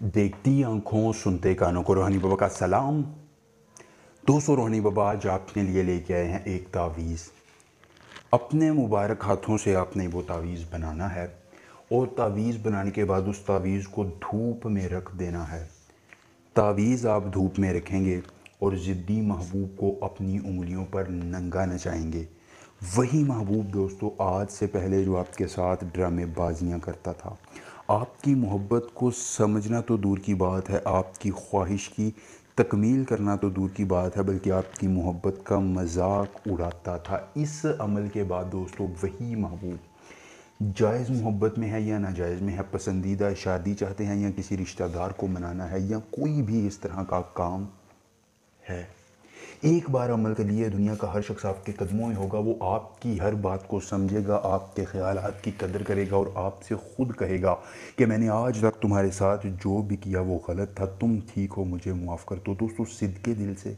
देखती आंखों सुनते कानों को रूहानी बाबा का सलाम। दोस्तों, रूहानी बाबा आज आपके लिए लेके आए हैं एक तावीज़। अपने मुबारक हाथों से आपने वो तावीज़ बनाना है और तावीज़ बनाने के बाद उस तावीज़ को धूप में रख देना है। तावीज़ आप धूप में रखेंगे और ज़िद्दी महबूब को अपनी उंगलियों पर नंगा नचाएंगे। वही महबूब दोस्तों आज से पहले जो आपके साथ ड्रामेबाजियाँ करता था। आपकी मोहब्बत को समझना तो दूर की बात है, आपकी ख्वाहिश की तकमील करना तो दूर की बात है, बल्कि आपकी मोहब्बत का मजाक उड़ाता था। इस अमल के बाद दोस्तों वही महबूब जायज़ मोहब्बत में है या नाजायज़ में है, पसंदीदा शादी चाहते हैं या किसी रिश्तेदार को मनाना है या कोई भी इस तरह का काम है, एक बार अमल के लिए दुनिया का हर शख्स आपके कदमों में होगा। वो आपकी हर बात को समझेगा, आपके ख्यालात की कदर करेगा और आपसे ख़ुद कहेगा कि मैंने आज तक तुम्हारे साथ जो भी किया वो गलत था, तुम ठीक हो, मुझे माफ़ कर दो। दोस्तों, सिद्के दिल से,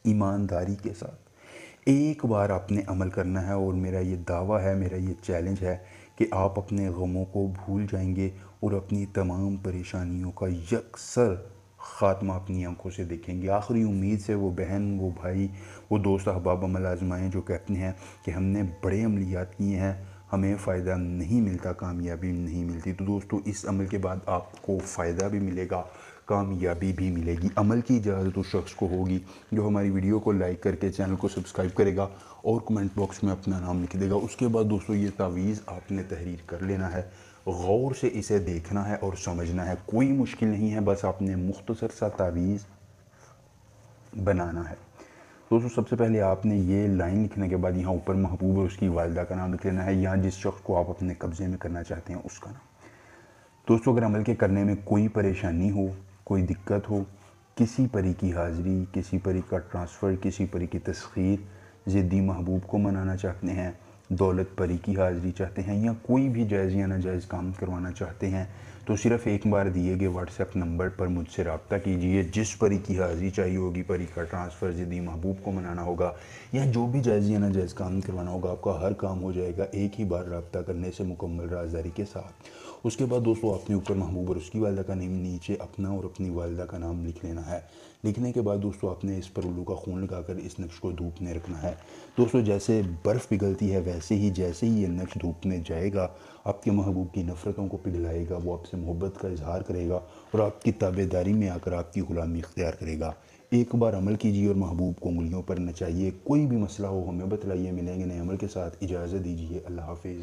ईमानदारी के साथ एक बार आपने अमल करना है और मेरा ये दावा है, मेरा ये चैलेंज है कि आप अपने गमों को भूल जाएंगे और अपनी तमाम परेशानियों का यकसर ख़ात्मा अपनी आंखों से देखेंगे। आखिरी उम्मीद से वो बहन, वो भाई, वो दोस्त अहबाब अमल आजमाएँ जो कहते हैं कि हमने बड़े अमलियात किए हैं, हमें फ़ायदा नहीं मिलता, कामयाबी नहीं मिलती। तो दोस्तों, इस अमल के बाद आपको फ़ायदा भी मिलेगा, कामयाबी भी मिलेगी। अमल की इजाज़त उस शख्स को होगी जो हमारी वीडियो को लाइक करके चैनल को सब्सक्राइब करेगा और कमेंट बॉक्स में अपना नाम लिख देगा। उसके बाद दोस्तों ये तावीज़ आपने तहरीर कर लेना है, गौर से इसे देखना है और समझना है। कोई मुश्किल नहीं है, बस आपने मुख्तसर सा तावीज़ बनाना है। दोस्तों, सबसे पहले आपने ये लाइन लिखने के बाद यहाँ ऊपर महबूब और उसकी वालिदा का नाम लिख लेना है, यहाँ जिस शख्स को आप अपने कब्ज़े में करना चाहते हैं उसका नाम। दोस्तों, अगर अमल के करने में कोई परेशानी हो, कोई दिक्कत हो, किसी परी की हाज़िरी, किसी परी का ट्रांसफ़र, किसी परी की तस्ख़ीर, ज़िद्दी महबूब को मनाना चाहते हैं, दौलत परी की हाज़िरी चाहते हैं या कोई भी जायज़ या नाजायज़ काम करवाना चाहते हैं, तो सिर्फ़ एक बार दिए गए व्हाट्सएप नंबर पर मुझसे रब्ता कीजिए। जिस परी की हाज़िरी चाहिए होगी, परी का ट्रांसफ़र, ज़िद्दी महबूब को मनाना होगा या जो भी जायज़ या नाजायज़ काम करवाना होगा, आपका हर काम हो जाएगा एक ही बार रब्ता करने से मुकम्मल राज़दारी के साथ। उसके बाद दोस्तों आपने ऊपर महबूब और उसकी वालिदा का नाम, नीचे अपना और अपनी वालिदा का नाम लिख लेना है। लिखने के बाद दोस्तों आपने इस पर उल्लू का खून लगाकर इस नक्श को धूप में रखना है। दोस्तों, जैसे बर्फ़ पिघलती है वैसे ही जैसे ही ये नक्श धूप में जाएगा, आपके महबूब की नफ़रतों को पिघलाएगा, वो आपसे मोहब्बत का इजहार करेगा और आपकी ताबेदारी में आकर आपकी ग़ुलामी इख्तियार करेगा। एक बार अमल कीजिए और महबूब को उंगलियों पर नचाइए। कोई भी मसला हो हमें बतलाइए। मिलेंगे नए अमल के साथ, इजाज़त दीजिए। अल्लाह हाफ़िज़।